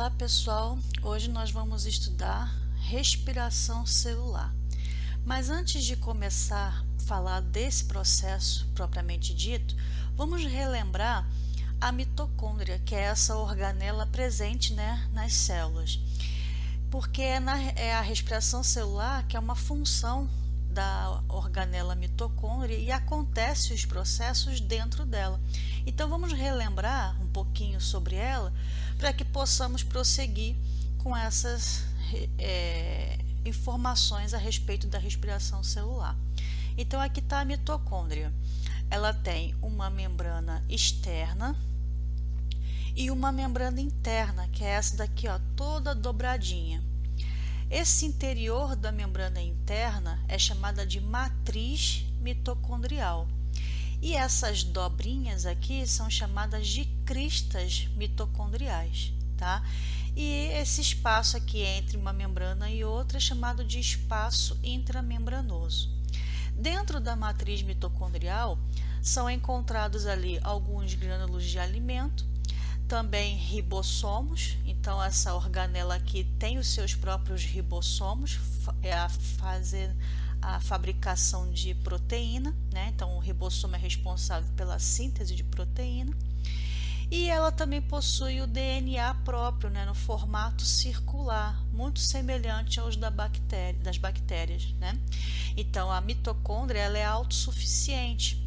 Olá pessoal, hoje nós vamos estudar respiração celular. Mas antes de começar a falar desse processo propriamente dito, vamos relembrar a mitocôndria, que é essa organela presente, nas células. Porque é a respiração celular que é uma função da organela mitocôndria e acontece os processos dentro dela. Então vamos relembrar um pouquinho sobre ela para que possamos prosseguir com essas informações a respeito da respiração celular. Então aqui está a mitocôndria. Ela tem uma membrana externa e uma membrana interna, que é essa daqui, ó, toda dobradinha. Esse interior da membrana interna é chamada de matriz mitocondrial. E essas dobrinhas aqui são chamadas de cristas mitocondriais, tá? E esse espaço aqui entre uma membrana e outra é chamado de espaço intramembranoso. Dentro da matriz mitocondrial são encontrados ali alguns grânulos de alimento, também ribossomos. Então essa organela aqui tem os seus próprios ribossomos, fazer a fabricação de proteína, Então o ribossomo é responsável pela síntese de proteína. E ela também possui o DNA próprio, no formato circular, muito semelhante aos das bactérias, Então a mitocôndria ela é autossuficiente.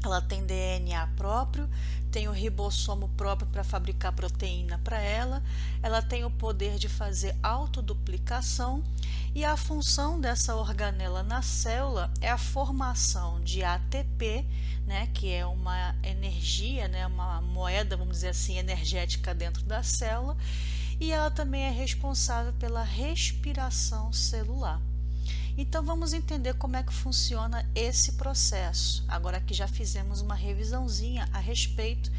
Ela tem DNA próprio, tem o ribossomo próprio para fabricar proteína para ela tem o poder de fazer autoduplicação e a função dessa organela na célula é a formação de ATP, que é uma energia, uma moeda, vamos dizer assim, energética dentro da célula, e ela também é responsável pela respiração celular. Então vamos entender como é que funciona esse processo, agora que já fizemos uma revisãozinha a respeito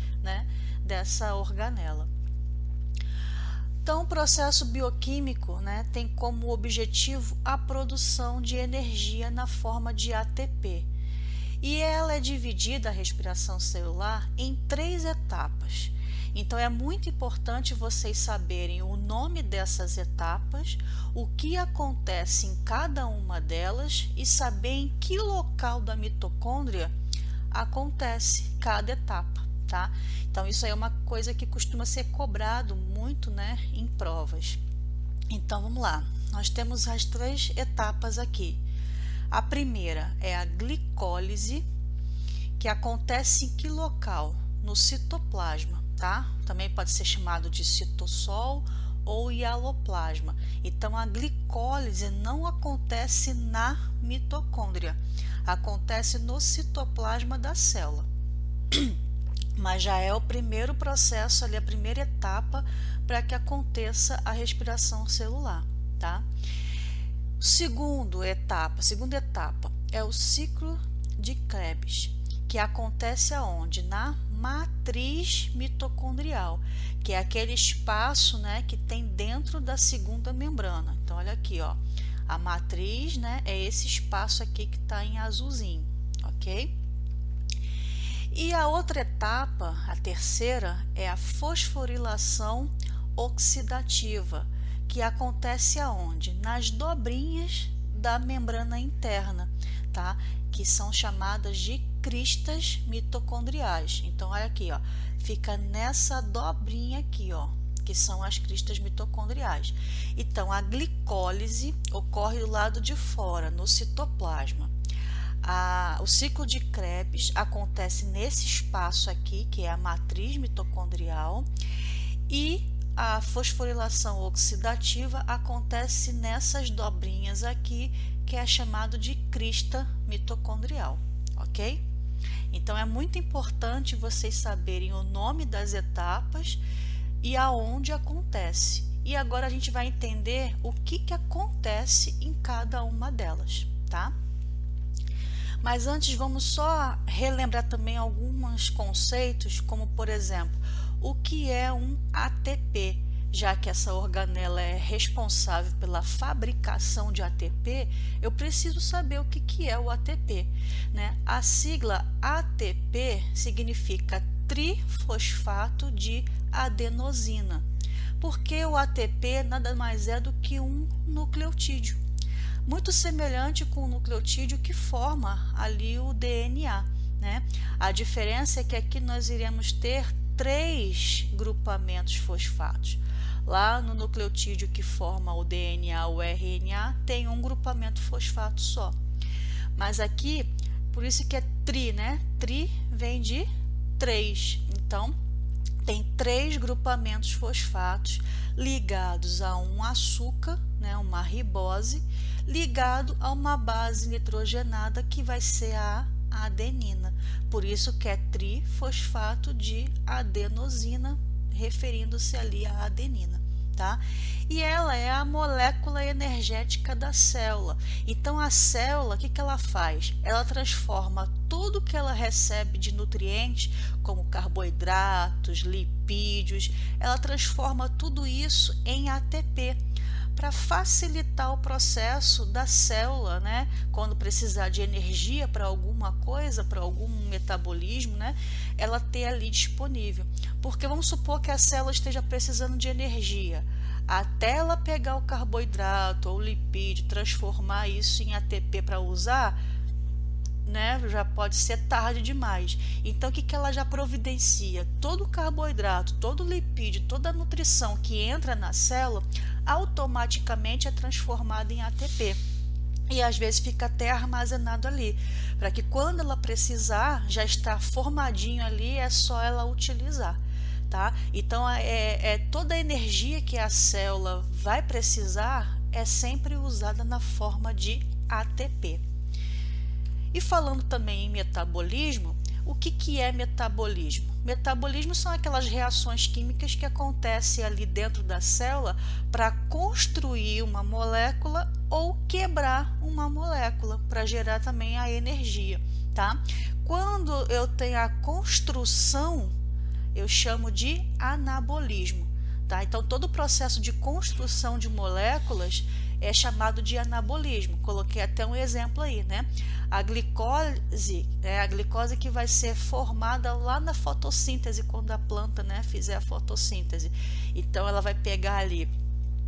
dessa organela. Então o processo bioquímico tem como objetivo a produção de energia na forma de ATP. E ela é dividida, a respiração celular, em 3 etapas. Então é muito importante vocês saberem o nome dessas etapas, o que acontece em cada uma delas e saber em que local da mitocôndria acontece cada etapa, tá? Então isso aí é uma coisa que costuma ser cobrado muito, em provas. Então vamos lá, nós temos as 3 etapas aqui. A primeira é a glicólise, que acontece em que local? No citoplasma, tá? Também pode ser chamado de citossol ou hialoplasma. Então a glicólise não acontece na mitocôndria, acontece no citoplasma da célula. Mas já é o primeiro processo ali, a primeira etapa para que aconteça a respiração celular, tá? Segunda etapa é o ciclo de Krebs, que acontece aonde? Na matriz mitocondrial, que é aquele espaço, que tem dentro da segunda membrana. Então olha aqui, ó, a matriz, é esse espaço aqui que está em azulzinho, ok? E a outra etapa, a terceira, é a fosforilação oxidativa, que acontece aonde? Nas dobrinhas da membrana interna, tá? Que são chamadas de cristas mitocondriais. Então olha aqui, ó, fica nessa dobrinha aqui, ó, que são as cristas mitocondriais. Então a glicólise ocorre do lado de fora, no citoplasma. O ciclo de Krebs acontece nesse espaço aqui, que é a matriz mitocondrial, e a fosforilação oxidativa acontece nessas dobrinhas aqui, que é chamado de crista mitocondrial, ok? Então é muito importante vocês saberem o nome das etapas e aonde acontece. E agora a gente vai entender o que acontece em cada uma delas, tá? Mas antes vamos só relembrar também alguns conceitos, como por exemplo, o que é um ATP, já que essa organela é responsável pela fabricação de ATP, eu preciso saber o que é o ATP, A sigla ATP significa trifosfato de adenosina. porque o ATP nada mais é do que um nucleotídeo, muito semelhante com o nucleotídeo que forma ali o DNA, né? A diferença é que aqui nós iremos ter 3 grupamentos fosfatos. Lá no nucleotídeo que forma o DNA, o RNA, tem um grupamento fosfato só. Mas aqui, por isso que é tri, né? Tri vem de 3. Então, tem 3 grupamentos fosfatos ligados a um açúcar, né, uma ribose, ligado a uma base nitrogenada que vai ser a adenina. Por isso que é trifosfato de adenosina, referindo-se ali à adenina, tá? E ela é a molécula energética da célula. Então a célula, o que ela faz? Ela transforma tudo que ela recebe de nutrientes, como carboidratos, lipídios, ela transforma tudo isso em ATP, para facilitar o processo da célula, né? Quando precisar de energia para alguma coisa, para algum metabolismo, né? Ela ter ali disponível. Porque vamos supor que a célula esteja precisando de energia. Até ela pegar o carboidrato ou o lipídio, transformar isso em ATP para usar, né, já pode ser tarde demais. Então, o que ela já providencia? Todo o carboidrato, todo o lipídio, toda a nutrição que entra na célula, automaticamente é transformada em ATP. E às vezes fica até armazenado ali, para que quando ela precisar, já está formadinho ali, é só ela utilizar. Tá? Então, toda a energia que a célula vai precisar é sempre usada na forma de ATP. E falando também em metabolismo, o que é metabolismo? Metabolismo são aquelas reações químicas que acontecem ali dentro da célula para construir uma molécula ou quebrar uma molécula para gerar também a energia, tá? Quando eu tenho a construção, eu chamo de anabolismo, tá? Então todo o processo de construção de moléculas é chamado de anabolismo. Coloquei até um exemplo aí, né? A glicose é a glicose que vai ser formada lá na fotossíntese, quando a planta, né, fizer a fotossíntese. Então ela vai pegar ali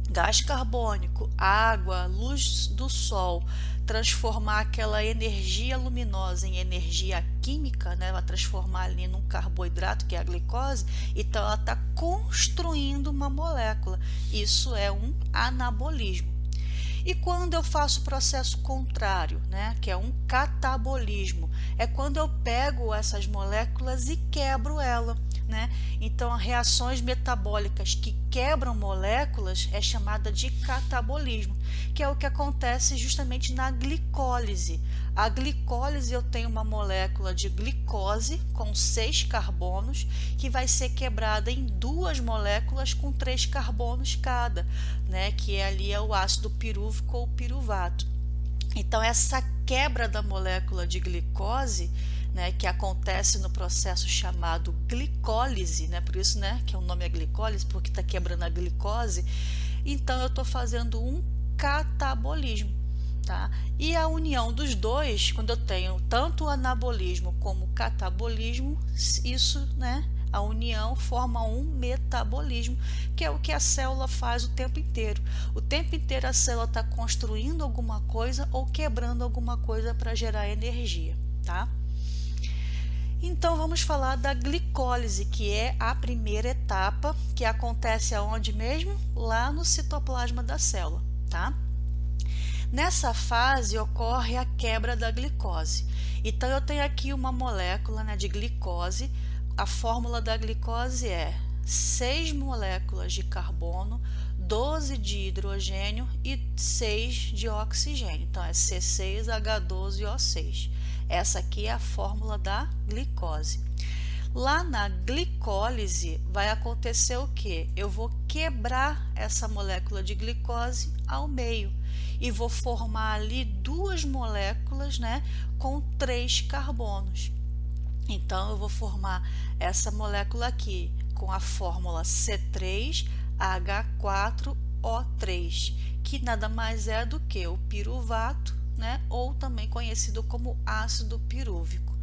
gás carbônico, água, luz do sol, transformar aquela energia luminosa em energia química, né? Ela transformar ali num carboidrato, que é a glicose, então ela está construindo uma molécula. Isso é um anabolismo. E quando eu faço o processo contrário, né, que é um catabolismo, é quando eu pego essas moléculas e quebro ela, né? Então, reações metabólicas que quebram moléculas é chamada de catabolismo, que é o que acontece justamente na glicólise. A glicólise, eu tenho uma molécula de glicose com 6 carbonos que vai ser quebrada em 2 moléculas com 3 carbonos cada, né? Que ali é o ácido pirúvico ou piruvato. Então, essa quebra da molécula de glicose, né, que acontece no processo chamado glicólise, né, por isso, né, que o nome é glicólise, porque está quebrando a glicose. Então, eu estou fazendo um catabolismo, tá? E a união dos dois, quando eu tenho tanto o anabolismo como o catabolismo, isso, né, a união forma um metabolismo, que é o que a célula faz o tempo inteiro. O tempo inteiro a célula está construindo alguma coisa ou quebrando alguma coisa para gerar energia, tá? Então vamos falar da glicólise, que é a primeira etapa, que acontece aonde mesmo? Lá no citoplasma da célula, tá? Nessa fase ocorre a quebra da glicose. Então eu tenho aqui uma molécula, né, de glicose. A fórmula da glicose é 6 moléculas de carbono, 12 de hidrogênio e 6 de oxigênio. Então é C6H12O6. Essa aqui é a fórmula da glicose. Lá na glicólise vai acontecer o quê? Eu vou quebrar essa molécula de glicose ao meio e vou formar ali 2 moléculas, né, com 3 carbonos. Então, eu vou formar essa molécula aqui com a fórmula C3H4O3, que nada mais é do que o piruvato, né? Ou também conhecido como ácido pirúvico,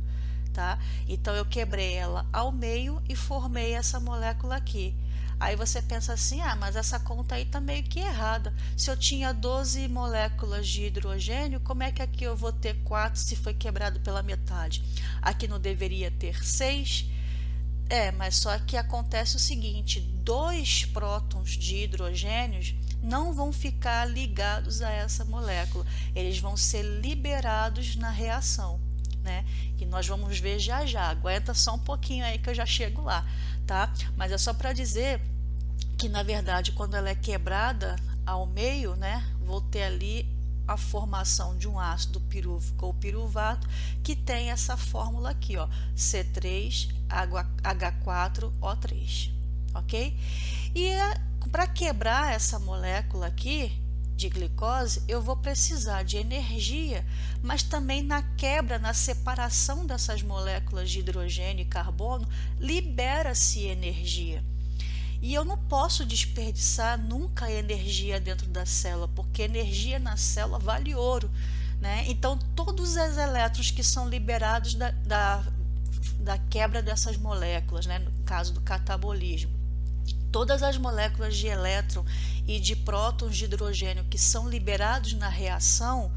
tá? Então, eu quebrei ela ao meio e formei essa molécula aqui. Aí você pensa assim, mas essa conta aí tá meio que errada. Se eu tinha 12 moléculas de hidrogênio, como é que aqui eu vou ter 4 se foi quebrado pela metade? Aqui não deveria ter 6? Mas só que acontece o seguinte, 2 prótons de hidrogênios não vão ficar ligados a essa molécula, eles vão ser liberados na reação, né? Que nós vamos ver já já. Aguenta só um pouquinho aí que eu já chego lá, tá? Mas é só para dizer que, na verdade, quando ela é quebrada ao meio, né, vou ter ali a formação de um ácido pirúvico ou piruvato que tem essa fórmula aqui, ó, C3H4O3, ok? E para quebrar essa molécula aqui de glicose, eu vou precisar de energia, mas também na quebra, na separação dessas moléculas de hidrogênio e carbono, libera-se energia. E eu não posso desperdiçar nunca energia dentro da célula, porque energia na célula vale ouro, né? Então, todos os elétrons que são liberados da quebra dessas moléculas, né? No caso do catabolismo, todas as moléculas de elétron e de prótons de hidrogênio que são liberados na reação,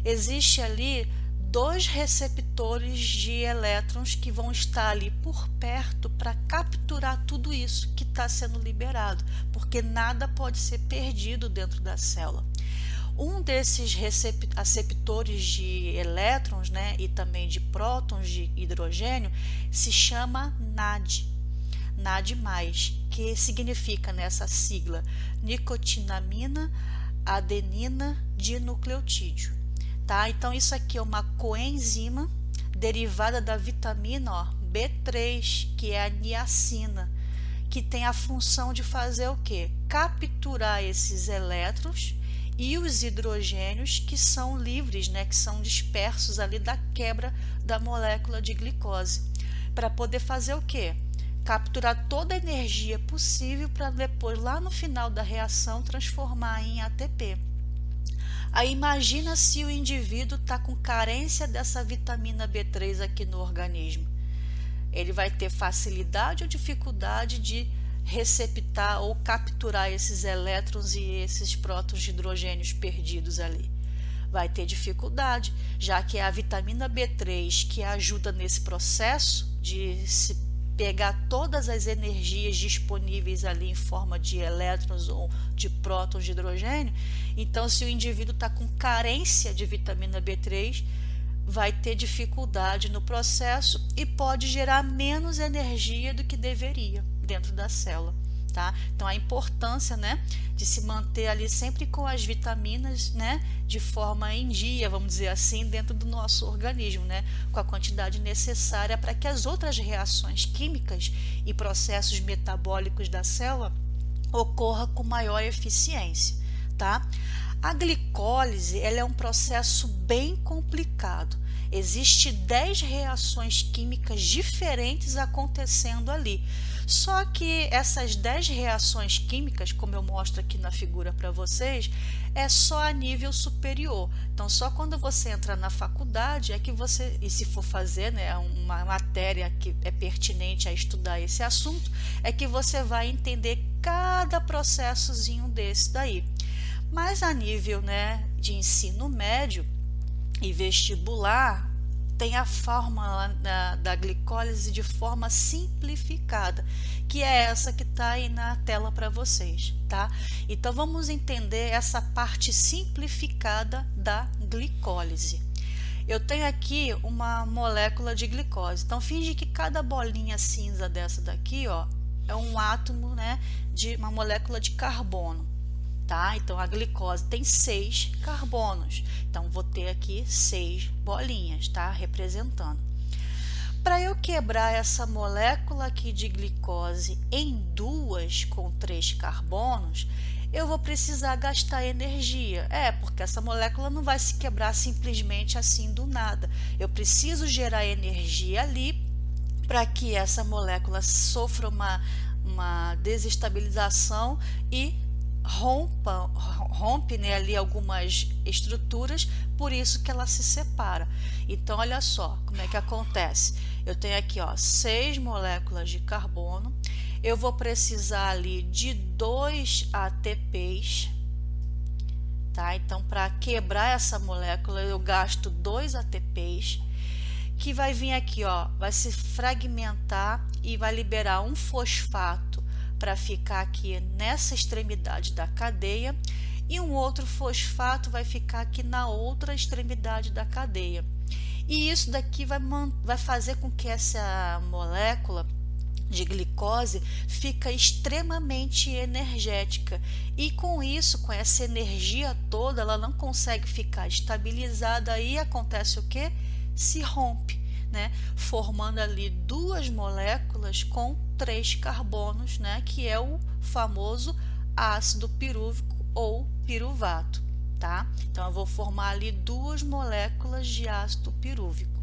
existe ali 2 receptores de elétrons que vão estar ali por perto para capturar tudo isso que está sendo liberado, porque nada pode ser perdido dentro da célula. Um desses receptores de elétrons, né, e também de prótons de hidrogênio se chama NAD. NAD+, que significa nessa sigla nicotinamina adenina dinucleotídeo. Tá? Então, isso aqui é uma coenzima derivada da vitamina B3, que é a niacina, que tem a função de fazer o quê? Capturar esses elétrons e os hidrogênios que são livres, né, que são dispersos ali da quebra da molécula de glicose, para poder fazer o quê? Capturar toda a energia possível para depois, lá no final da reação, transformar em ATP. Aí imagina se o indivíduo está com carência dessa vitamina B3 aqui no organismo. Ele vai ter facilidade ou dificuldade de receptar ou capturar esses elétrons e esses prótons de hidrogênios perdidos ali. Vai ter dificuldade, já que é a vitamina B3 que ajuda nesse processo de se pegar todas as energias disponíveis ali em forma de elétrons ou de prótons de hidrogênio. Então, se o indivíduo está com carência de vitamina B3, vai ter dificuldade no processo e pode gerar menos energia do que deveria dentro da célula. Tá? Então, a importância, né, de se manter ali sempre com as vitaminas, né, de forma em dia, vamos dizer assim, dentro do nosso organismo, né, com a quantidade necessária para que as outras reações químicas e processos metabólicos da célula ocorram com maior eficiência. Tá? A glicólise, ela é um processo bem complicado. Existem 10 reações químicas diferentes acontecendo ali. Só que essas 10 reações químicas, como eu mostro aqui na figura para vocês, é só a nível superior. Então, só quando você entra na faculdade é que você, e se for fazer, né, uma matéria que é pertinente a estudar esse assunto, é que você vai entender cada processozinho desse daí. Mas a nível, né, de ensino médio e vestibular, tem a fórmula da glicólise de forma simplificada, que é essa que está aí na tela para vocês, tá? Então, vamos entender essa parte simplificada da glicólise. Eu tenho aqui uma molécula de glicose, então finge que cada bolinha cinza dessa daqui, ó, é um átomo, né, de uma molécula de carbono. Tá? Então, a glicose tem 6 carbonos. Então, vou ter aqui 6 bolinhas, tá? Representando. Para eu quebrar essa molécula aqui de glicose em 2 com 3 carbonos, eu vou precisar gastar energia. Porque essa molécula não vai se quebrar simplesmente assim do nada. Eu preciso gerar energia ali para que essa molécula sofra uma desestabilização e rompe, né, ali algumas estruturas, por isso que ela se separa. Então, olha só como é que acontece. Eu tenho aqui, ó, 6 moléculas de carbono, eu vou precisar ali de 2 ATPs, tá? Então, para quebrar essa molécula, eu gasto 2 ATPs, que vai vir aqui, ó, vai se fragmentar e vai liberar um fosfato para ficar aqui nessa extremidade da cadeia, e um outro fosfato vai ficar aqui na outra extremidade da cadeia. E isso daqui vai fazer com que essa molécula de glicose fica extremamente energética, e com isso, com essa energia toda, ela não consegue ficar estabilizada, e acontece o que? Se rompe, né? Formando ali 2 moléculas com 3 carbonos, né? Que é o famoso ácido pirúvico ou piruvato, tá? Então eu vou formar ali 2 moléculas de ácido pirúvico.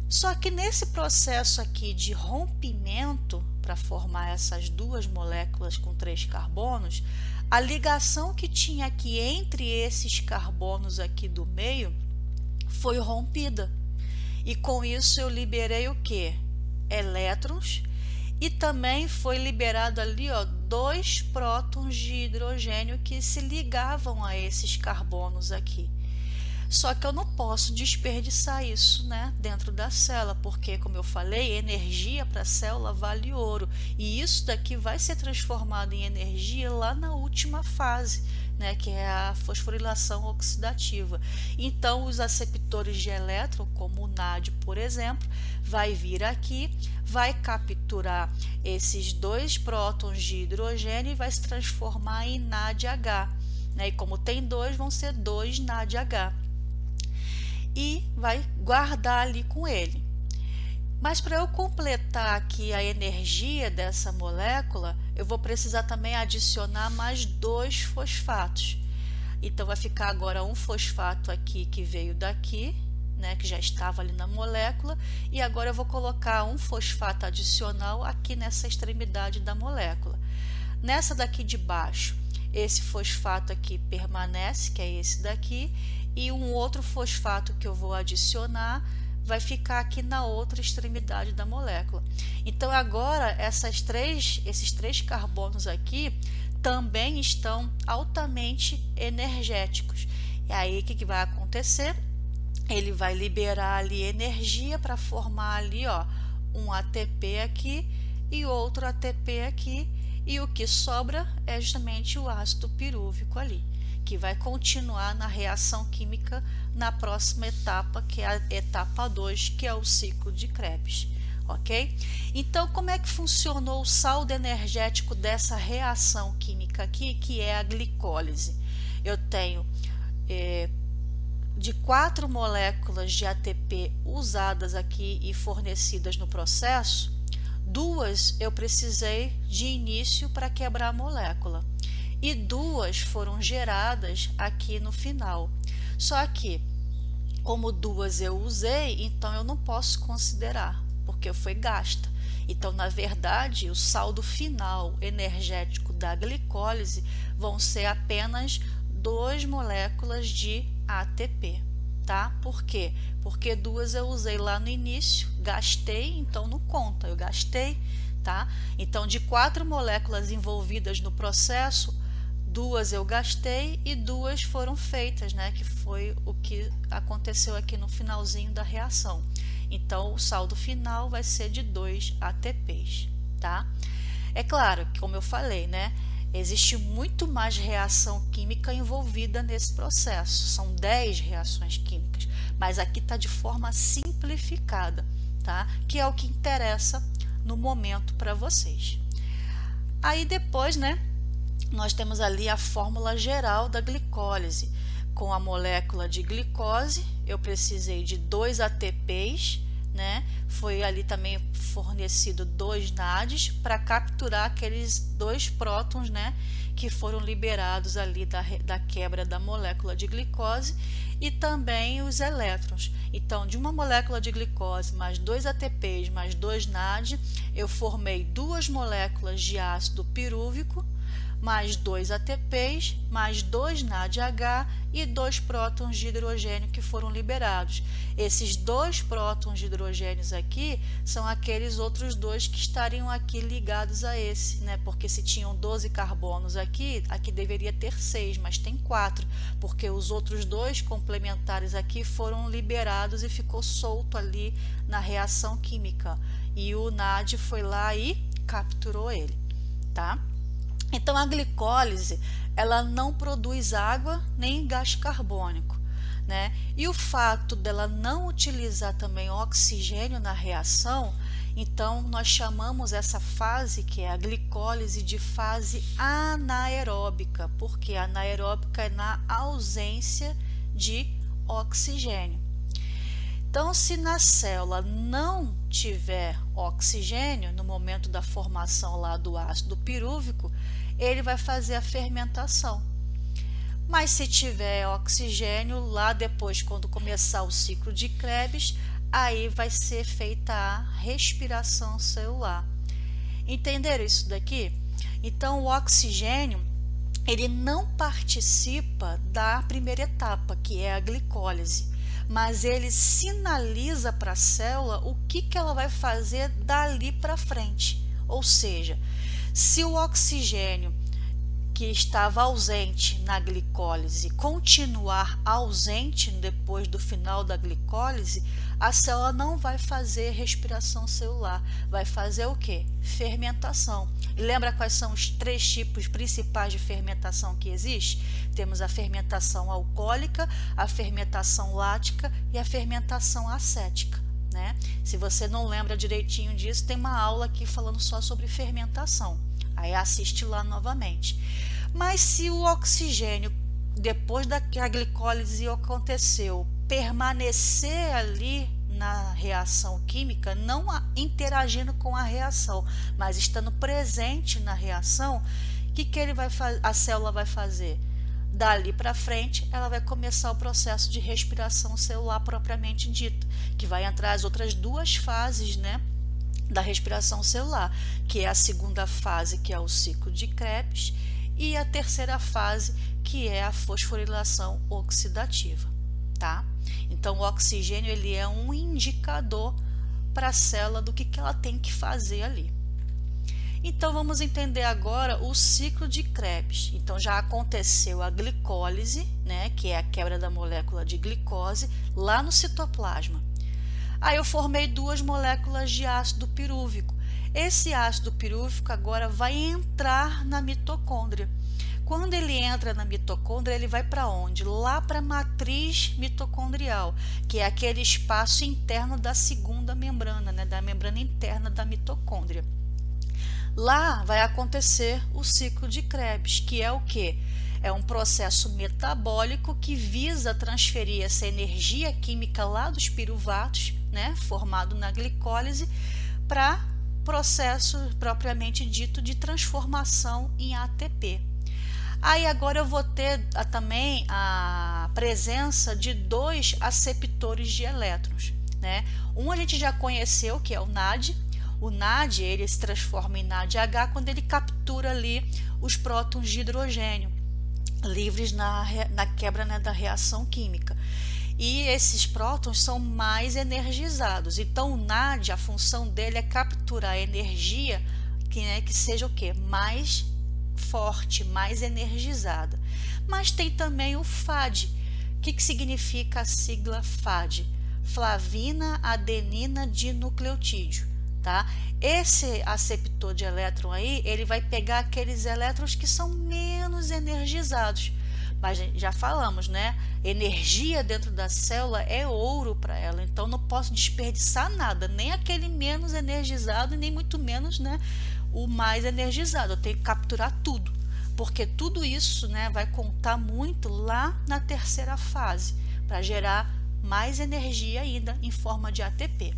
Só que nesse processo aqui de rompimento, para formar essas 2 moléculas com 3 carbonos, a ligação que tinha aqui entre esses carbonos aqui do meio foi rompida. E com isso eu liberei o que? Elétrons, e também foi liberado ali, ó, 2 prótons de hidrogênio que se ligavam a esses carbonos aqui. Só que eu não posso desperdiçar isso, né, dentro da célula, porque, como eu falei, energia para a célula vale ouro, e isso daqui vai ser transformado em energia lá na última fase, né, que é a fosforilação oxidativa. Então, os aceptores de elétron, como o NAD, por exemplo, vai vir aqui, vai capturar esses 2 prótons de hidrogênio e vai se transformar em NADH, né, e como tem 2, vão ser 2 NADH. E vai guardar ali com ele. Mas para eu completar aqui a energia dessa molécula, eu vou precisar também adicionar mais 2 fosfatos. Então vai ficar agora um fosfato aqui que veio daqui, né, que já estava ali na molécula, e agora eu vou colocar um fosfato adicional aqui nessa extremidade da molécula. Nessa daqui de baixo, esse fosfato aqui permanece, que é esse daqui, e um outro fosfato que eu vou adicionar vai ficar aqui na outra extremidade da molécula. Então agora esses 3 carbonos aqui também estão altamente energéticos. E aí o que vai acontecer? Ele vai liberar ali energia para formar ali, ó, um ATP aqui e outro ATP aqui, e o que sobra é justamente o ácido pirúvico ali, que vai continuar na reação química na próxima etapa, que é a etapa 2, que é o ciclo de Krebs, ok? Então, como é que funcionou o saldo energético dessa reação química aqui, que é a glicólise? Eu tenho de 4 moléculas de ATP usadas aqui e fornecidas no processo, 2 eu precisei de início para quebrar a molécula, e 2 foram geradas aqui no final. Só que, como 2 eu usei, então eu não posso considerar, porque foi gasta. Então, na verdade, o saldo final energético da glicólise vão ser apenas 2 moléculas de ATP, tá? Por quê? Porque 2 eu usei lá no início, gastei, então não conta, eu gastei, tá? Então, de 4 moléculas envolvidas no processo, 2 eu gastei e 2 foram feitas, né? Que foi o que aconteceu aqui no finalzinho da reação. Então, o saldo final vai ser de 2 ATPs, tá? É claro que, como eu falei, né? Existe muito mais reação química envolvida nesse processo. São 10 reações químicas, mas aqui está de forma simplificada, tá? Que é o que interessa no momento para vocês. Aí depois, né? Nós temos ali a fórmula geral da glicólise. Com a molécula de glicose, eu precisei de 2 ATPs, né? Foi ali também fornecido 2 NADs para capturar aqueles 2 prótons, né? Que foram liberados ali da quebra da molécula de glicose, e também os elétrons. Então, de uma molécula de glicose mais 2 ATPs mais 2 NAD, eu formei 2 moléculas de ácido pirúvico, mais 2 ATPs, mais 2 NADH e 2 prótons de hidrogênio que foram liberados. Esses 2 prótons de hidrogênios aqui são aqueles outros 2 que estariam aqui ligados a esse, né? Porque se tinham 12 carbonos aqui, aqui deveria ter 6, mas tem 4, porque os outros 2 complementares aqui foram liberados e ficou solto ali na reação química. E o NAD foi lá e capturou ele, tá? Então, a glicólise, ela não produz água nem gás carbônico, né? E o fato dela não utilizar também oxigênio na reação, então nós chamamos essa fase, que é a glicólise, de fase anaeróbica, porque anaeróbica é na ausência de oxigênio. Então, se na célula não tiver oxigênio, no momento da formação lá do ácido pirúvico, ele vai fazer a fermentação. Mas se tiver oxigênio, lá depois, quando começar o ciclo de Krebs, aí vai ser feita a respiração celular. Entenderam isso daqui? Então, o oxigênio, ele não participa da primeira etapa, que é a glicólise, mas ele sinaliza para a célula o que ela vai fazer dali para frente. Ou seja, se o oxigênio que estava ausente na glicólise continuar ausente depois do final da glicólise, a célula não vai fazer respiração celular, vai fazer o quê? Fermentação. E lembra quais são os 3 tipos principais de fermentação que existe? Temos a fermentação alcoólica, a fermentação lática e a fermentação acética, né? Se você não lembra direitinho disso, tem uma aula aqui falando só sobre fermentação. Aí assiste lá novamente. Mas se o oxigênio, depois que a glicólise aconteceu, permanecer ali na reação química, não interagindo com a reação, mas estando presente na reação, o que a célula vai fazer? Dali para frente, ela vai começar o processo de respiração celular propriamente dita, que vai entrar as outras 2 fases, né, da respiração celular, que é a segunda fase, que é o ciclo de Krebs, e a terceira fase, que é a fosforilação oxidativa, tá? Então, o oxigênio, ele é um indicador para a célula do que ela tem que fazer ali. Então, vamos entender agora o ciclo de Krebs. Então, já aconteceu a glicólise, né, que é a quebra da molécula de glicose, lá no citoplasma. Aí eu formei 2 moléculas de ácido pirúvico. Esse ácido pirúvico agora vai entrar na mitocôndria. Quando ele entra na mitocôndria, ele vai para onde? Lá para a matriz mitocondrial, que é aquele espaço interno da segunda membrana, né, da membrana interna da mitocôndria. Lá vai acontecer o ciclo de Krebs, que é o quê? É um processo metabólico que visa transferir essa energia química lá dos piruvatos, né, formado na glicólise, para processo propriamente dito de transformação em ATP. Aí agora eu vou ter também a presença de 2 aceptores de elétrons, né? Um a gente já conheceu, que é o NAD. O NAD, ele se transforma em NADH quando ele captura ali os prótons de hidrogênio livres na quebra, né, da reação química. E esses prótons são mais energizados. Então, o NAD, a função dele é capturar energia que seja o quê? Mais forte, mais energizada. Mas tem também o FAD. O que significa a sigla FAD? Flavina adenina dinucleotídeo, tá? Esse aceptor de elétron aí, ele vai pegar aqueles elétrons que são menos energizados. Mas já falamos, né? Energia dentro da célula é ouro para ela, então não posso desperdiçar nada, nem aquele menos energizado, nem muito menos, né, o mais energizado. Eu tenho que capturar tudo, porque tudo isso, né, vai contar muito lá na terceira fase, para gerar mais energia ainda em forma de ATP.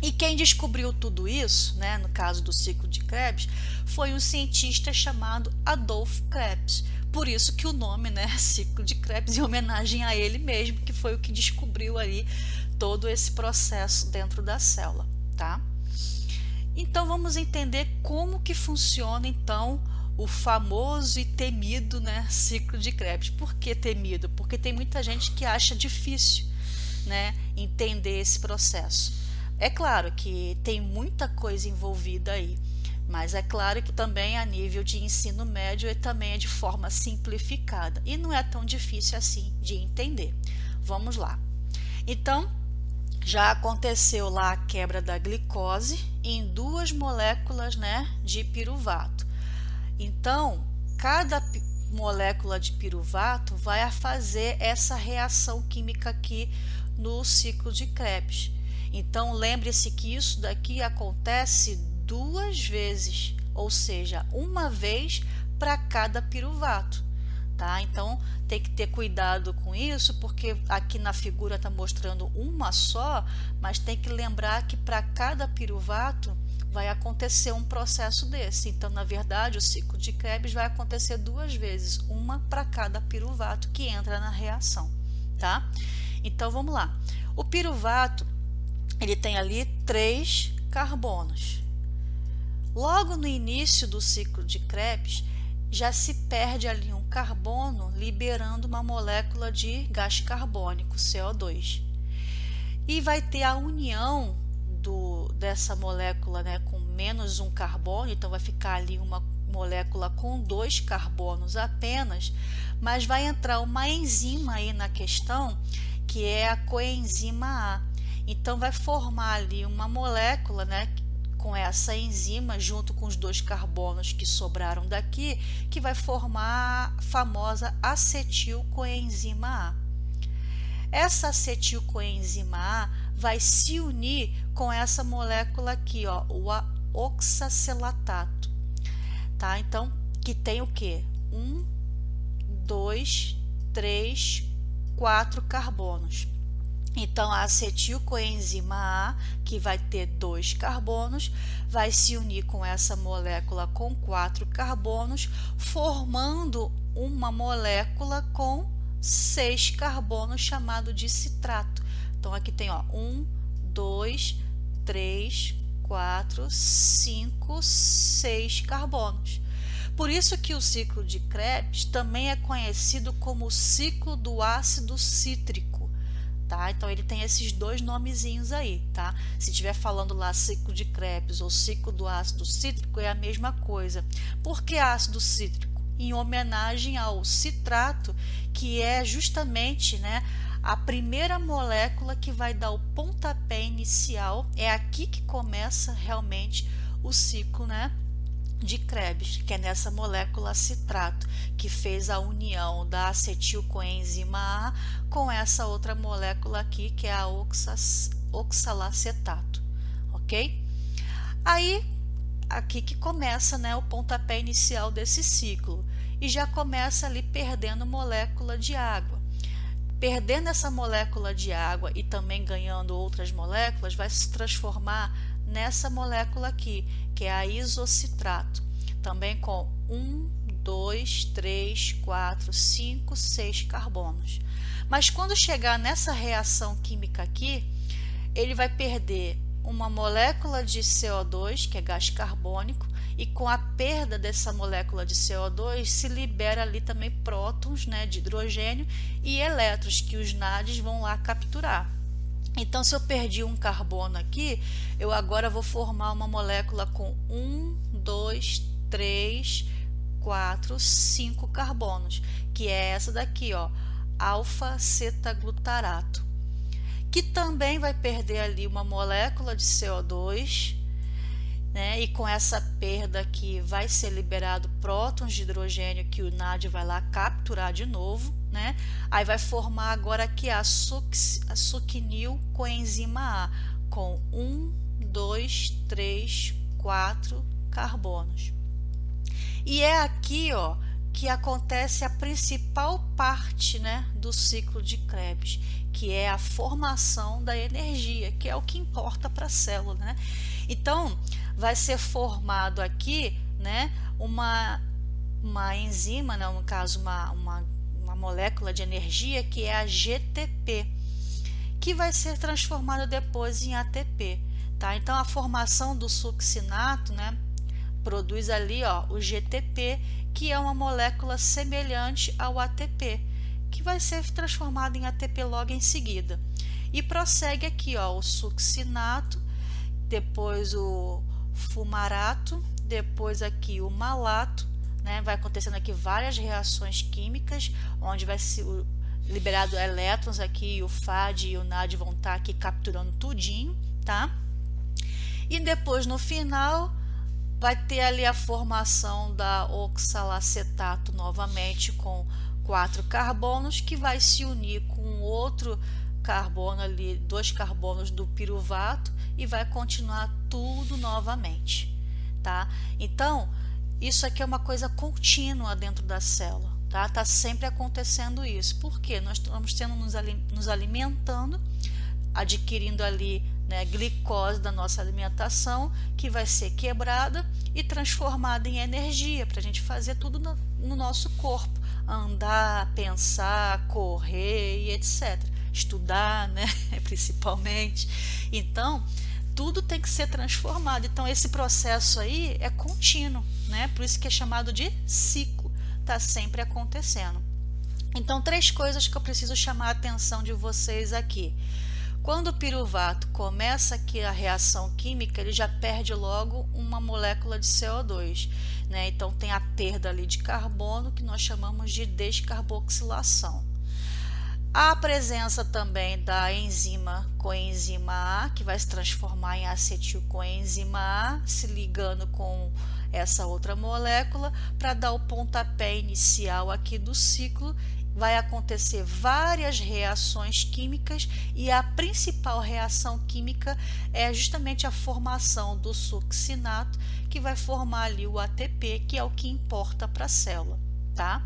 E quem descobriu tudo isso, né, no caso do ciclo de Krebs, foi um cientista chamado Adolf Krebs. Por isso que o nome, né, ciclo de Krebs, em homenagem a ele mesmo, que foi o que descobriu ali todo esse processo dentro da célula, tá? Então vamos entender como que funciona então o famoso e temido, né, ciclo de Krebs. Por que temido? Porque tem muita gente que acha difícil, né, entender esse processo. É claro que tem muita coisa envolvida aí, mas é claro que também a nível de ensino médio e também é de forma simplificada e não é tão difícil assim de entender. Vamos lá. Então, já aconteceu lá a quebra da glicose em 2 moléculas, né, de piruvato. Então, cada molécula de piruvato vai fazer essa reação química aqui no ciclo de Krebs. Então, lembre-se que isso daqui acontece 2 vezes, ou seja, uma vez para cada piruvato. Tá? Então, tem que ter cuidado com isso, porque aqui na figura está mostrando uma só, mas tem que lembrar que para cada piruvato vai acontecer um processo desse. Então, na verdade, o ciclo de Krebs vai acontecer 2 vezes, uma para cada piruvato que entra na reação, tá? Então, vamos lá. O piruvato, ele tem ali 3 carbonos. Logo no início do ciclo de Krebs, já se perde ali um carbono, liberando uma molécula de gás carbônico, CO2. E vai ter a união dessa molécula, né, com menos um carbono, então vai ficar ali uma molécula com 2 carbonos apenas, mas vai entrar uma enzima aí na questão, que é a coenzima A. Então vai formar ali uma molécula, né, com essa enzima, junto com os 2 carbonos que sobraram daqui, que vai formar a famosa acetilcoenzima A. Essa acetilcoenzima A vai se unir com essa molécula aqui, ó, o oxacelatato, tá? Então, que tem o quê? 1, 2, 3, 4 carbonos. Então, a acetilcoenzima A, que vai ter 2 carbonos, vai se unir com essa molécula com 4 carbonos, formando uma molécula com 6 carbonos, chamado de citrato. Então, aqui tem, ó, 1, 2, 3, 4, 5, 6 carbonos. Por isso que o ciclo de Krebs também é conhecido como o ciclo do ácido cítrico. Tá? Então, ele tem esses 2 nomezinhos aí, tá? Se estiver falando lá ciclo de Krebs ou ciclo do ácido cítrico, é a mesma coisa. Por que ácido cítrico? Em homenagem ao citrato, que é justamente, né, a primeira molécula que vai dar o pontapé inicial. É aqui que começa realmente o ciclo, né, de Krebs, que é nessa molécula citrato, que fez a união da acetilcoenzima A com essa outra molécula aqui, que é a oxalacetato, ok? Aí, aqui que começa, né, o pontapé inicial desse ciclo, e já começa ali perdendo molécula de água. Perdendo essa molécula de água e também ganhando outras moléculas, vai se transformar nessa molécula aqui, que é a isocitrato, também com 1, 2, 3, 4, 5, 6 carbonos. Mas quando chegar nessa reação química aqui, ele vai perder uma molécula de CO2, que é gás carbônico, e com a perda dessa molécula de CO2 se libera ali também prótons, né, de hidrogênio e elétrons, que os NADs vão lá capturar. Então, se eu perdi um carbono aqui, eu agora vou formar uma molécula com 1, 2, 3, 4, 5 carbonos, que é essa daqui, ó, alfa-cetaglutarato, que também vai perder ali uma molécula de CO2, né? E com essa perda aqui vai ser liberado prótons de hidrogênio que o NAD vai lá capturar de novo, né? Aí vai formar agora aqui a succinilcoenzima A com 1, 2, 3, 4 carbonos. E é aqui, ó, que acontece a principal parte, né, do ciclo de Krebs, que é a formação da energia, que é o que importa para a célula, né? Então, vai ser formado aqui, né, uma enzima, né, no caso uma molécula de energia, que é a GTP, que vai ser transformada depois em ATP, tá? Então, a formação do succinato, né, produz ali, ó, o GTP, que é uma molécula semelhante ao ATP, que vai ser transformado em ATP logo em seguida. E prossegue aqui, ó, o succinato, depois o fumarato, depois aqui o malato, né? Vai acontecendo aqui várias reações químicas, onde vai ser liberado elétrons aqui, o FAD e o NAD vão estar aqui capturando tudinho, tá? E depois no final vai ter ali a formação da oxalacetato novamente com 4 carbonos, que vai se unir com outro carbono ali, 2 carbonos do piruvato, e vai continuar tudo novamente, tá? Então, isso aqui é uma coisa contínua dentro da célula, tá? Tá sempre acontecendo isso. Por quê? Nós estamos nos alimentando, adquirindo ali, né, glicose da nossa alimentação, que vai ser quebrada e transformada em energia para a gente fazer tudo no nosso corpo, andar, pensar, correr e etc. Estudar, né, principalmente. Então, tudo tem que ser transformado. Então, esse processo aí é contínuo, né? Por isso que é chamado de ciclo, está sempre acontecendo. Então, 3 coisas que eu preciso chamar a atenção de vocês aqui. Quando o piruvato começa aqui a reação química, ele já perde logo uma molécula de CO2, né? Então tem a perda ali de carbono, que nós chamamos de descarboxilação. A presença também da enzima coenzima A, que vai se transformar em acetilcoenzima A, se ligando com essa outra molécula para dar o pontapé inicial aqui do ciclo. Vai acontecer várias reações químicas e a principal reação química é justamente a formação do succinato, que vai formar ali o ATP, que é o que importa para a célula, tá?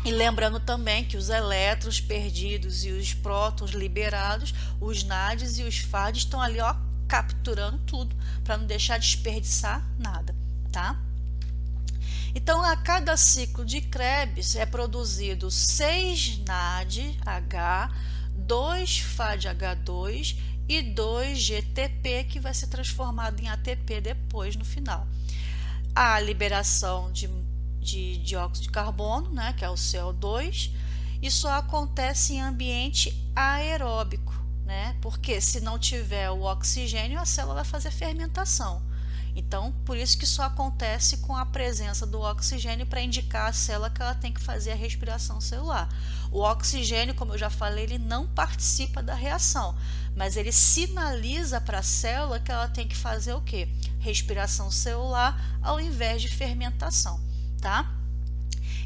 E lembrando também que os elétrons perdidos e os prótons liberados, os NADs e os FADs estão ali, ó, capturando tudo para não deixar desperdiçar nada, tá? Então, a cada ciclo de Krebs é produzido 6 NADH, 2 FADH2 e 2 GTP, que vai ser transformado em ATP depois no final. A liberação de dióxido de carbono, né, que é o CO2, e só acontece em ambiente aeróbico, né, porque se não tiver o oxigênio, a célula vai fazer fermentação. Então, por isso que só acontece com a presença do oxigênio para indicar à célula que ela tem que fazer a respiração celular. O oxigênio, como eu já falei, ele não participa da reação, mas ele sinaliza para a célula que ela tem que fazer o quê? Respiração celular ao invés de fermentação, tá?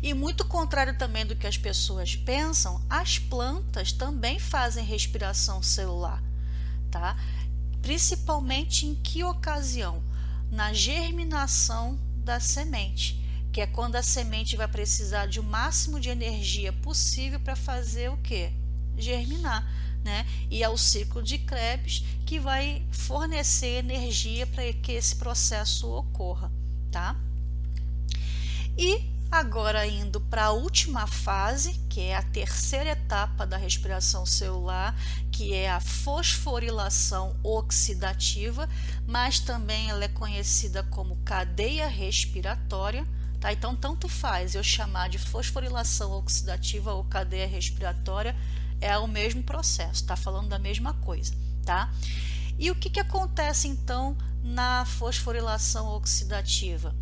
E muito contrário também do que as pessoas pensam, as plantas também fazem respiração celular, tá? Principalmente em que ocasião? Na germinação da semente, que é quando a semente vai precisar de o máximo de energia possível para fazer o quê? Germinar, né? E é o ciclo de Krebs que vai fornecer energia para que esse processo ocorra, tá? E agora indo para a última fase, que é a terceira etapa da respiração celular, que é a fosforilação oxidativa, mas também ela é conhecida como cadeia respiratória, tá? Então, tanto faz eu chamar de fosforilação oxidativa ou cadeia respiratória, é o mesmo processo, tá falando da mesma coisa, tá? E o que acontece então na fosforilação oxidativa?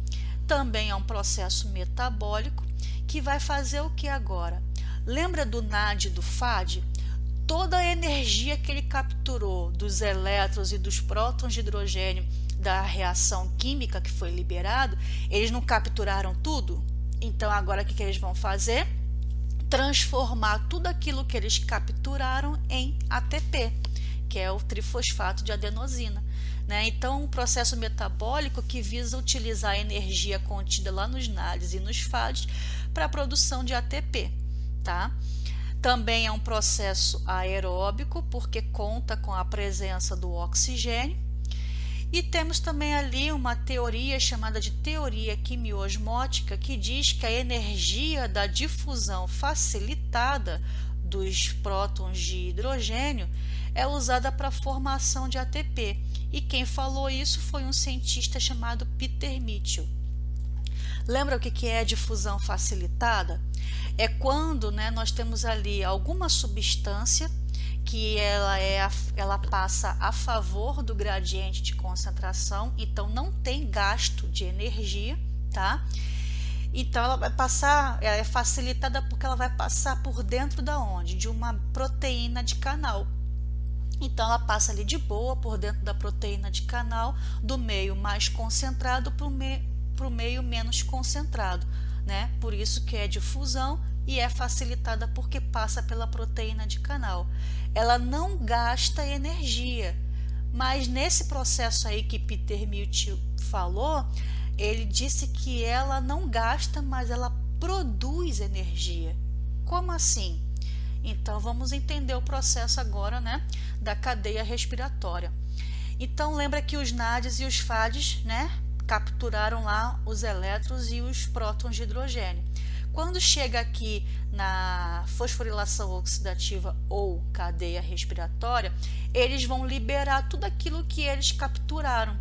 Também é um processo metabólico que vai fazer o que agora? Lembra do NAD e do FAD? Toda a energia que ele capturou dos elétrons e dos prótons de hidrogênio da reação química que foi liberado, eles não capturaram tudo? Então agora o que eles vão fazer? Transformar tudo aquilo que eles capturaram em ATP, que é o trifosfato de adenosina. Né? Então, um processo metabólico que visa utilizar a energia contida lá nos NADs e nos FADs para a produção de ATP. Tá? Também é um processo aeróbico, porque conta com a presença do oxigênio. E temos também ali uma teoria chamada de teoria quimiosmótica, que diz que a energia da difusão facilitada dos prótons de hidrogênio é usada para a formação de ATP. E quem falou isso foi um cientista chamado Peter Mitchell. Lembra o que é difusão facilitada? É quando, né, nós temos ali alguma substância que ela passa a favor do gradiente de concentração, então não tem gasto de energia, tá? Então ela vai passar, ela é facilitada porque ela vai passar por dentro da onde? De uma proteína de canal. Então ela passa ali de boa por dentro da proteína de canal, do meio mais concentrado para o meio menos concentrado, né? Por isso que é difusão e é facilitada porque passa pela proteína de canal. Ela não gasta energia, mas nesse processo aí que Peter Mitchell falou, ele disse que ela não gasta, mas ela produz energia. Como assim? Então vamos entender o processo agora, né, da cadeia respiratória. Então lembra que os NADs e os FADs, né, capturaram lá os elétrons e os prótons de hidrogênio. Quando chega aqui na fosforilação oxidativa ou cadeia respiratória, eles vão liberar tudo aquilo que eles capturaram.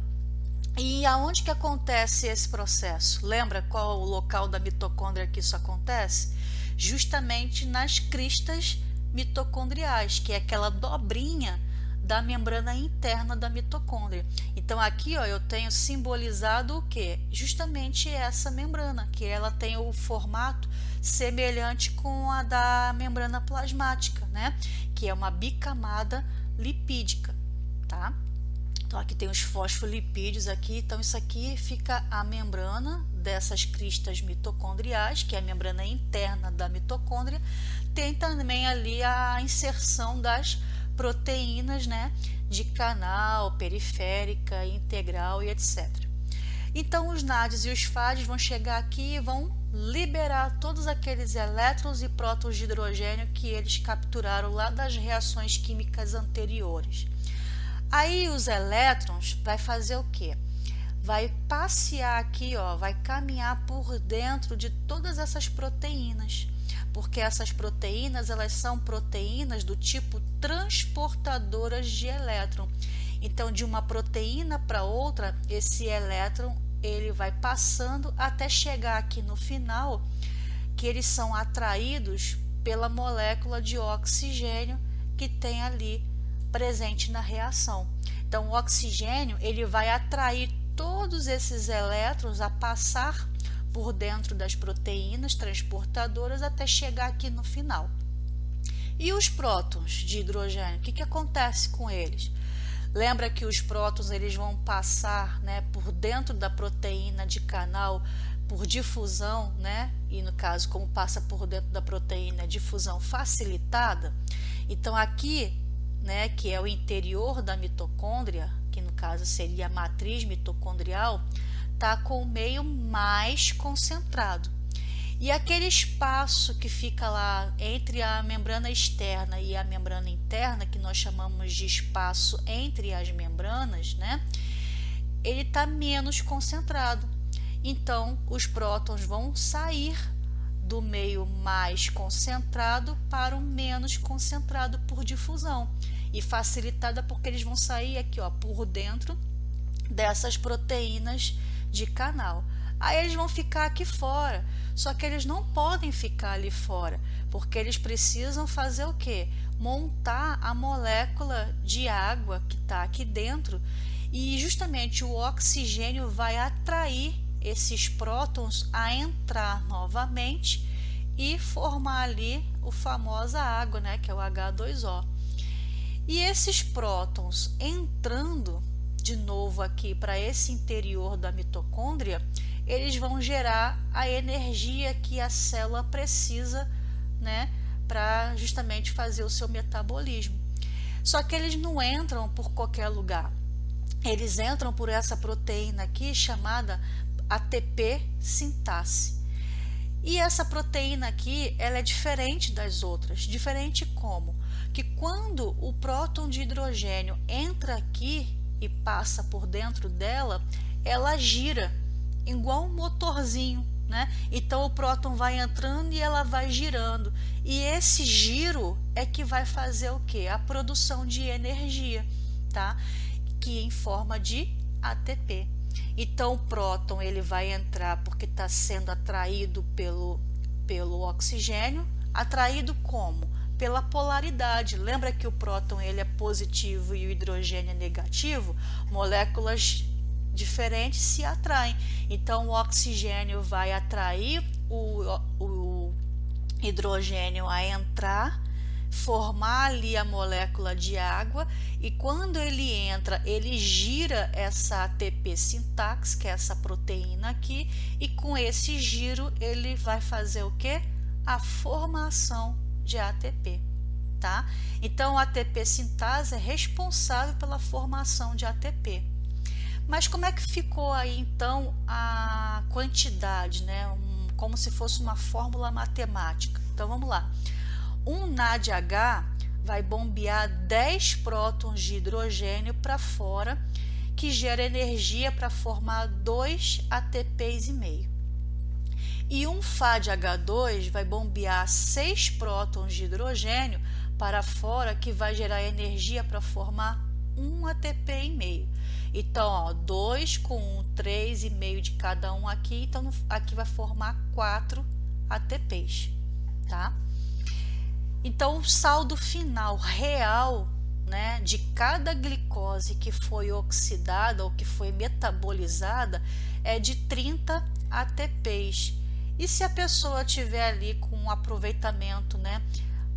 E aonde que acontece esse processo? Lembra qual é o local da mitocôndria que isso acontece? Justamente nas cristas mitocondriais, que é aquela dobrinha da membrana interna da mitocôndria. Então aqui, ó, eu tenho simbolizado o que? Justamente essa membrana, que ela tem o formato semelhante com a da membrana plasmática, né? Que é uma bicamada lipídica, tá? Então aqui tem os fosfolipídios aqui, então isso aqui fica a membrana dessas cristas mitocondriais, que é a membrana interna da mitocôndria. Tem também ali a inserção das proteínas, né, de canal, periférica, integral e etc. Então os NADs e os FADs vão chegar aqui e vão liberar todos aqueles elétrons e prótons de hidrogênio que eles capturaram lá das reações químicas anteriores. Aí os elétrons vai fazer o quê? Vai passear aqui, ó, vai caminhar por dentro de todas essas proteínas, porque essas proteínas, elas são proteínas do tipo transportadoras de elétron. Então, de uma proteína para outra, esse elétron ele vai passando até chegar aqui no final, que eles são atraídos pela molécula de oxigênio que tem ali presente na reação. Então, o oxigênio ele vai atrair todos esses elétrons a passar por dentro das proteínas transportadoras até chegar aqui no final. E os prótons de hidrogênio, o que acontece com eles? Lembra que os prótons eles vão passar, né, por dentro da proteína de canal por difusão, né? E no caso, como passa por dentro da proteína, difusão facilitada. Então aqui, né, que é o interior da mitocôndria, que no caso seria a matriz mitocondrial, está com o meio mais concentrado. E aquele espaço que fica lá entre a membrana externa e a membrana interna, que nós chamamos de espaço entre as membranas, né, ele está menos concentrado. Então, os prótons vão sair do meio mais concentrado para o menos concentrado por difusão. E facilitada porque eles vão sair aqui, ó, por dentro dessas proteínas de canal. Aí eles vão ficar aqui fora, só que eles não podem ficar ali fora, porque eles precisam fazer o quê? Montar a molécula de água que está aqui dentro, e justamente o oxigênio vai atrair esses prótons a entrar novamente e formar ali o famosa água, né, que é o H2O. E esses prótons entrando de novo aqui para esse interior da mitocôndria, eles vão gerar a energia que a célula precisa, né, para justamente fazer o seu metabolismo. Só que eles não entram por qualquer lugar. Eles entram por essa proteína aqui chamada ATP sintase. E essa proteína aqui, ela é diferente das outras. Diferente como? Que quando o próton de hidrogênio entra aqui e passa por dentro dela, ela gira igual um motorzinho, né? Então o próton vai entrando e ela vai girando. E esse giro é que vai fazer o quê? A produção de energia, tá? aqui em forma de ATP. Então o próton ele vai entrar porque está sendo atraído pelo oxigênio. Atraído como? Pela polaridade. Lembra que o próton ele é positivo e o hidrogênio é negativo? Moléculas diferentes se atraem. Então o oxigênio vai atrair o hidrogênio a entrar, formar ali a molécula de água, e quando ele entra, ele gira essa ATP sintaxe, que é essa proteína aqui, e com esse giro ele vai fazer o que? A formação de ATP, tá? Então a ATP sintase é responsável pela formação de ATP. Mas como é que ficou aí então a quantidade, né? Como se fosse uma fórmula matemática. Então vamos lá. Um NADH vai bombear 10 prótons de hidrogênio para fora, que gera energia para formar 2 ATPs e meio. E um FADH2 vai bombear 6 prótons de hidrogênio para fora, que vai gerar energia para formar 1 ATP e meio. Então, ó, 2 com 1, 3,5 de cada um aqui, então aqui vai formar 4 ATPs, tá? Então, o saldo final real, né, de cada glicose que foi oxidada ou que foi metabolizada é de 30 ATPs. E se a pessoa tiver ali com um aproveitamento, né,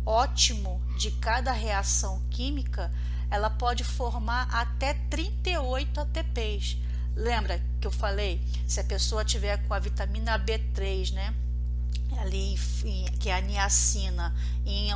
ótimo de cada reação química, ela pode formar até 38 ATPs. Lembra que eu falei? Se a pessoa tiver com a vitamina B3, né, ali, que é a niacina, em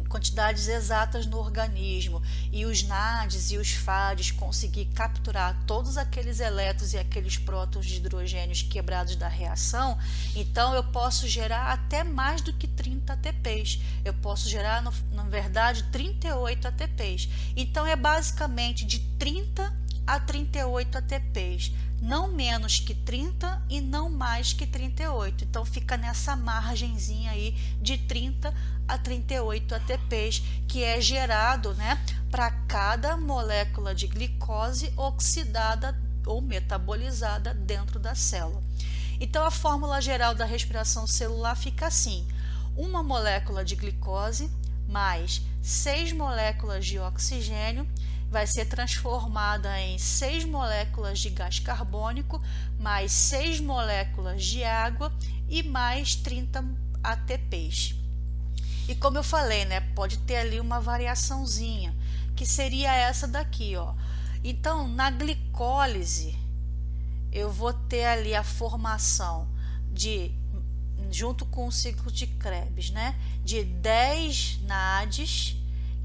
quantidades exatas no organismo, e os NADs e os FADs conseguir capturar todos aqueles elétrons e aqueles prótons de hidrogênios quebrados da reação, então eu posso gerar até mais do que 30 ATPs. Eu posso gerar, na verdade, 38 ATPs. Então é basicamente de 30 a 38 ATPs, não menos que 30 e não mais que 38. Então fica nessa margenzinha aí de 30 a 38 ATPs, que é gerado, né, para cada molécula de glicose oxidada ou metabolizada dentro da célula. Então a fórmula geral da respiração celular fica assim: uma molécula de glicose mais 6 moléculas de oxigênio vai ser transformada em 6 moléculas de gás carbônico, mais 6 moléculas de água e mais 30 ATPs. E como eu falei, né, pode ter ali uma variaçãozinha, que seria essa daqui, ó. Então, na glicólise, eu vou ter ali a formação de, junto com o ciclo de Krebs, né, de 10 NADs,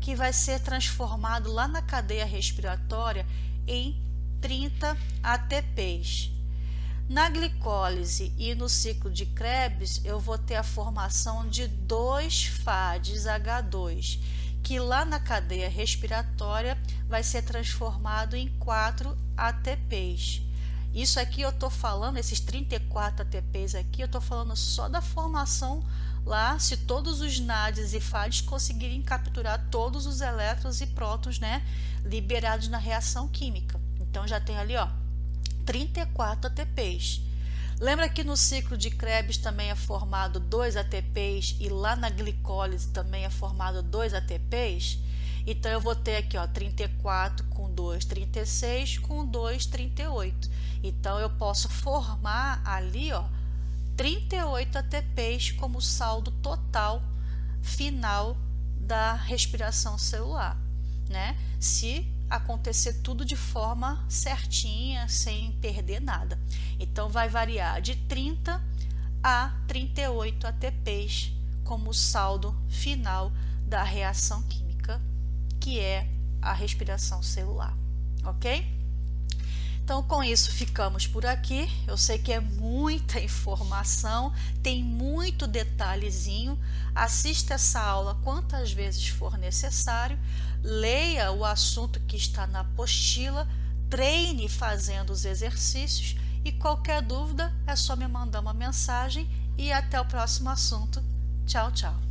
que vai ser transformado lá na cadeia respiratória em 30 ATPs. Na glicólise e no ciclo de Krebs, eu vou ter a formação de 2 FADs H2, que lá na cadeia respiratória vai ser transformado em 4 ATPs. Isso aqui eu estou falando, esses 34 ATPs aqui, eu estou falando só da formação lá, se todos os NADs e FADs conseguirem capturar todos os elétrons e prótons, né, liberados na reação química. Então já tem ali, ó, 34 ATPs. Lembra que no ciclo de Krebs também é formado 2 ATPs e lá na glicólise também é formado 2 ATPs? Então eu vou ter aqui, ó, 34 com 2, 36, com 2, 38. Então eu posso formar ali, ó, 38 ATPs como saldo total final da respiração celular, né? Se acontecer tudo de forma certinha, sem perder nada. Então vai variar de 30 a 38 ATPs como saldo final da reação química, que é a respiração celular, ok? Então, com isso, ficamos por aqui. Eu sei que é muita informação, tem muito detalhezinho. Assista essa aula quantas vezes for necessário, leia o assunto que está na apostila, treine fazendo os exercícios e qualquer dúvida é só me mandar uma mensagem e até o próximo assunto. Tchau, tchau!